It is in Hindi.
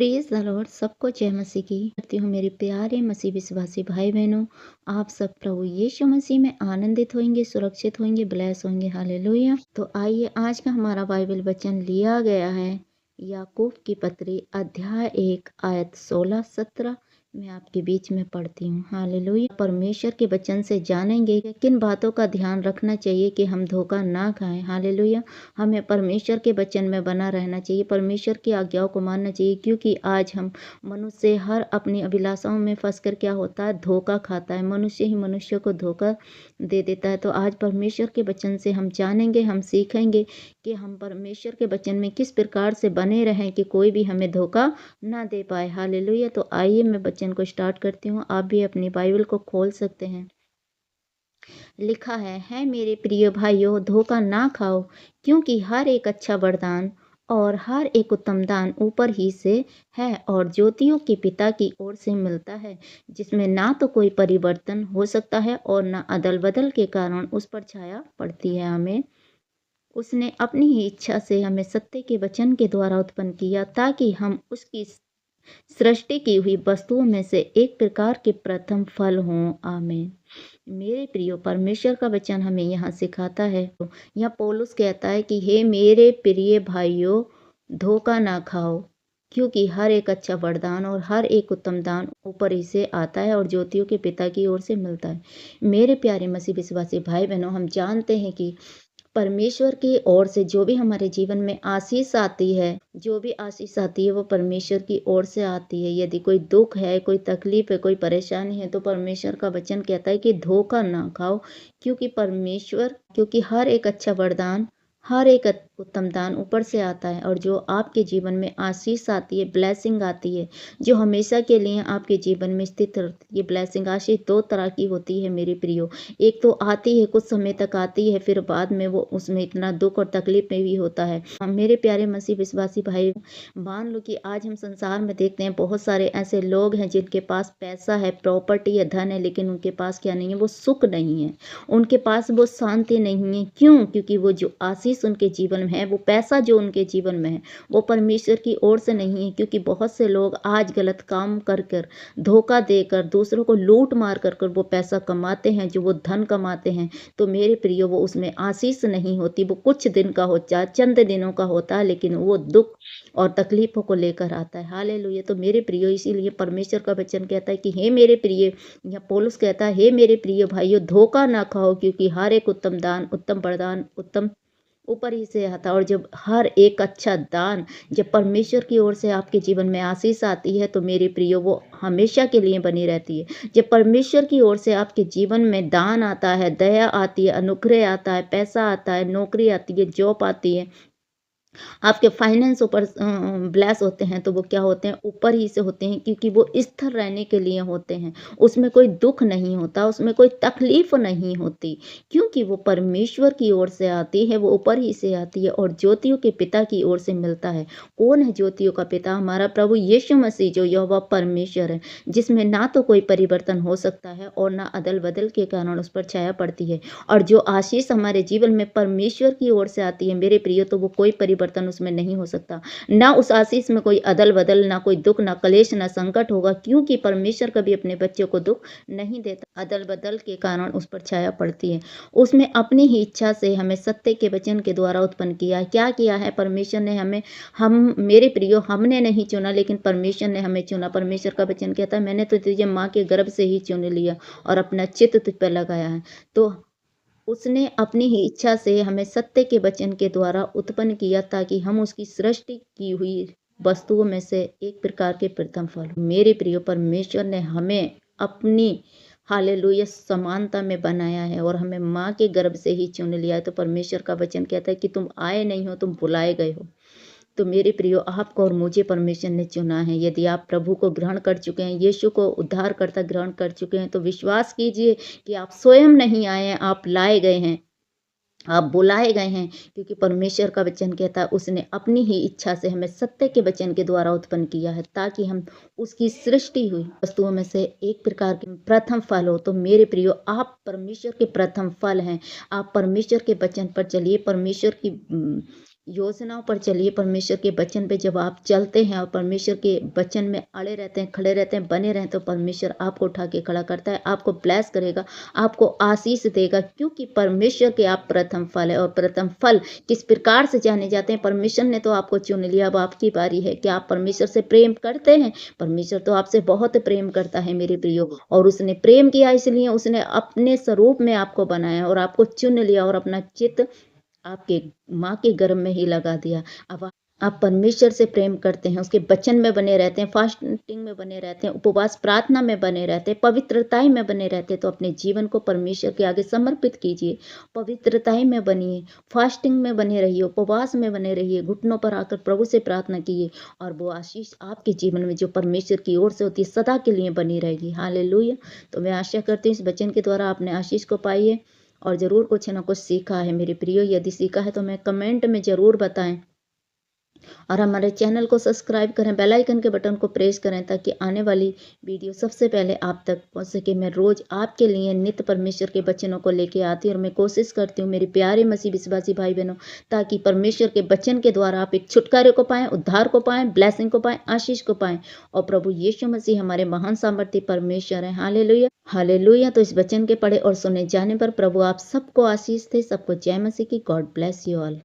Praise the Lord. सबको जय मसीह की करती हूँ। मेरे प्यारे मसीह विश्वासी भाई बहनों, आप सब प्रभु यीशु मसीह में आनंदित होंगे, सुरक्षित होंगे, ब्लेस होंगे। हालेलुया। तो आइए, आज का हमारा बाइबल वचन लिया गया है याकूब की पत्री अध्याय 1 आयत 16-17। मैं आपके बीच में पढ़ती हूँ। हालेलुया। परमेश्वर के वचन से जानेंगे कि किन बातों का ध्यान रखना चाहिए कि हम धोखा ना खाएं। हालेलुया। हमें परमेश्वर के वचन में बना रहना चाहिए, परमेश्वर की आज्ञाओं को मानना चाहिए, क्योंकि आज हम मनुष्य हर अपनी अभिलाषाओं में फंसकर क्या होता है, धोखा खाता है। मनुष्य ही मनुष्य को धोखा दे देता है। तो आज परमेश्वर के वचन से हम जानेंगे, हम सीखेंगे कि हम परमेश्वर के वचन में किस प्रकार से बने रहें कि कोई भी हमें धोखा ना दे पाए। हालेलुया। तो आइए, मैं वचन को स्टार्ट करती हूँ। आप भी अपनी बाइबल को खोल सकते हैं। लिखा है मेरे प्रिय भाइयों, धोखा ना खाओ, क्योंकि हर एक अच्छा वरदान और हर एक उत्तम दान ऊपर ही से है और ज्योतियों के पिता की ओर से मिलता है, जिसमें ना तो कोई परिवर्तन हो सकता है और ना अदल बदल के कारण उस पर छाया पड़ती है। हमें उसने अपनी ही इच्छा से हमें सत्य के वचन के द्वारा उत्पन्न किया, ताकि हम उसकी सृष्टि की हुई वस्तुओं में से एक प्रकार के प्रथम फल हों। आमीन। मेरे प्रियो, परमेश्वर का वचन हमें यहाँ सिखाता है। यहाँ पौलुस कहता है कि हे मेरे प्रिय भाइयों, धोखा ना खाओ, क्योंकि हर एक अच्छा वरदान और हर एक उत्तम दान ऊपर ही से आता है और ज्योतियों के पिता की ओर से मिलता है। मेरे प्यारे मसीह विश्वासी भाई बहनों, हम जानते हैं कि परमेश्वर की ओर से जो भी हमारे जीवन में आशीष आती है, जो भी आशीष आती है वो परमेश्वर की ओर से आती है। यदि कोई दुख है, कोई तकलीफ है, कोई परेशानी है, तो परमेश्वर का वचन कहता है कि धोखा ना खाओ, क्योंकि हर एक अच्छा वरदान, हर एक उत्तम दान ऊपर से आता है और जो आपके जीवन में आशीष आती है, ब्लेसिंग आती है, जो हमेशा के लिए आपके जीवन में स्थित रहती है। ये ब्लेसिंग आशीष दो तरह की होती है मेरे प्रियो। एक तो आती है, कुछ समय तक आती है, फिर बाद में वो उसमें इतना दुख और तकलीफ में भी होता है। मेरे प्यारे मसीह विश्वासी भाई, मान लो कि आज हम संसार में देखते हैं बहुत सारे ऐसे लोग हैं जिनके पास पैसा है, प्रॉपर्टी है, धन है, लेकिन उनके पास क्या नहीं है, वो सुख नहीं है, उनके पास वो शांति नहीं है। क्यों? क्योंकि वो जो आशीष उनके जीवन में है, वो पैसा जो उनके जीवन में है, वो परमेश्वर की ओर से नहीं है। क्योंकि बहुत से लोग आज गलत काम कर कर, धोखा देकर, दूसरों को लूट मार कर कर वो पैसा कमाते हैं, जो वो धन कमाते हैं। तो मेरे प्रियो, वो उसमें आशीष नहीं होती, वो कुछ दिन का होता है, चंद दिनों का होता है, लेकिन वो दुख और तकलीफों को लेकर आता है। हालेलुया। तो मेरे प्रियो, इसीलिए परमेश्वर का वचन कहता है कि हे मेरे प्रिय, यहाँ पौलुस कहता है, हे मेरे प्रिय भाइयों, धोखा ना खाओ, क्योंकि हर एक उत्तम दान, उत्तम वरदान, उत्तम ऊपर ही से आता है। और जब हर एक अच्छा दान, जब परमेश्वर की ओर से आपके जीवन में आशीष आती है, तो मेरे प्रियो, वो हमेशा के लिए बनी रहती है। जब परमेश्वर की ओर से आपके जीवन में दान आता है, दया आती है, अनुग्रह आता है, पैसा आता है, नौकरी आती है, जॉब आती है, आपके फाइनेंस ऊपर ब्लेस होते हैं, तो वो क्या होते हैं, ऊपर ही से होते हैं, क्योंकि वो स्थिर रहने के लिए होते हैं। उसमें कोई दुख नहीं होता, उसमें कोई तकलीफ नहीं होती, क्योंकि वो परमेश्वर की ओर से आती है, वो ऊपर ही से आती है और ज्योतियों के पिता की ओर से मिलता है। कौन है ज्योतियों का पिता? हमारा प्रभु यीशु मसीह, जो यहोवा परमेश्वर है, जिसमें ना तो कोई परिवर्तन हो सकता है और ना अदल बदल के कारण उस पर छाया पड़ती है। और जो आशीष हमारे जीवन में परमेश्वर की ओर से आती है मेरे प्रिय, तो वो कोई परिवर्तन उसमें नहीं हो सकता। ना उस आशीष में कोई अदल बदल, ना कोई दुख, ना कलेश, ना संकट होगा, क्योंकि परमेश्वर कभी अपने बच्चों को दुख नहीं देता। अदल बदल के कारण उस पर छाया पड़ती है। उसमें अपनी ही इच्छा से हमें सत्य के वचन के द्वारा उत्पन्न किया है। क्या किया है परमेश्वर ने हमें? हम मेरे प्रियो, हमने नहीं चुना, लेकिन परमेश्वर ने हमें चुना। परमेश्वर का वचन कहता है, मैंने तो तुझे माँ के गर्भ से ही चुन लिया और अपना चित्त तुझ पर लगाया है। तो उसने अपनी ही इच्छा से हमें सत्य के वचन के द्वारा उत्पन्न किया, ताकि हम उसकी सृष्टि की हुई वस्तुओं में से एक प्रकार के प्रथम फल हों। मेरे प्रिय, परमेश्वर ने हमें अपनी हालेलुया समानता में बनाया है और हमें माँ के गर्भ से ही चुन लिया है। तो परमेश्वर का वचन कहता है कि तुम आए नहीं हो, तुम बुलाए गए हो। तो मेरे प्रियो, आपको और मुझे परमेश्वर ने चुना है। यदि आप प्रभु को ग्रहण कर चुके हैं, यीशु को उद्धारकर्ता ग्रहण कर चुके हैं, तो विश्वास कीजिए कि आप स्वयं नहीं आए हैं, आप लाए गए हैं, आप बुलाए गए हैं। क्योंकि परमेश्वर का वचन कहता है, उसने अपनी ही इच्छा से हमें सत्य के वचन के द्वारा उत्पन्न किया है, ताकि हम उसकी सृष्टि हुई वस्तुओं में से एक प्रकार के प्रथम फल हो। तो मेरे प्रियो, आप परमेश्वर के प्रथम फल हैं। आप परमेश्वर के वचन पर चलिए, परमेश्वर की योजनाओं पर चलिए, परमेश्वर के वचन पे जब आप चलते हैं और परमेश्वर के वचन में अड़े रहते हैं, खड़े रहते हैं, बने रहें, तो परमेश्वर आपको उठा के खड़ा करता है, आपको ब्लेस करेगा, आपको आशीष देगा, क्योंकि परमेश्वर के आप प्रथम फल है। और प्रथम फल किस प्रकार से जाने जाते हैं? परमेश्वर ने तो आपको चुन लिया, अब आपकी बारी है कि आप परमेश्वर से प्रेम करते हैं। परमेश्वर तो आपसे बहुत प्रेम करता है मेरे प्रियो, और उसने प्रेम किया, इसलिए उसने अपने स्वरूप में आपको बनाया और आपको चुन लिया और अपना चित्त आपके माँ के गर्भ में ही लगा दिया। अब आप परमेश्वर से प्रेम करते हैं, उसके वचन में बने रहते हैं, फास्टिंग में बने रहते हैं, उपवास प्रार्थना में बने रहते हैं, पवित्रताई में बने रहते हैं, तो अपने जीवन को परमेश्वर के आगे समर्पित कीजिए। पवित्रताई में बनिए, फास्टिंग में बने रहिए, उपवास में बने रहिए, घुटनों पर आकर प्रभु से प्रार्थना कीजिए, और वो आशीष आपके जीवन में जो परमेश्वर की ओर से होती है सदा के लिए बनी रहेगी। हालेलुया। तो मैं आशा करती हूँ इस वचन के द्वारा आपने आशीष को पाई है और ज़रूर कुछ ना कुछ सीखा है मेरे प्रियो। यदि सीखा है तो मैं कमेंट में ज़रूर बताएं, और हमारे चैनल को सब्सक्राइब करें, बेल आइकन के बटन को प्रेस करें, ताकि आने वाली वीडियो सबसे पहले आप तक पहुंच सके। मैं रोज आपके लिए नित्य परमेश्वर के वचनों को लेके आती हूँ, और मैं कोशिश करती हूँ मेरे प्यारे मसीह विश्वासी भाई बहनों, ताकि परमेश्वर के वचन के द्वारा आप एक छुटकारे को पाएं, उद्धार को पाएं, ब्लेसिंग को पाएं, आशीष को पाएं। और प्रभु यीशु मसीह हमारे महान सामर्थ्य परमेश्वर है। Hallelujah, hallelujah. तो इस वचन के पढ़े और सुने जाने पर प्रभु आप सबको आशीष दे। सबको जय मसीह की। God bless you all.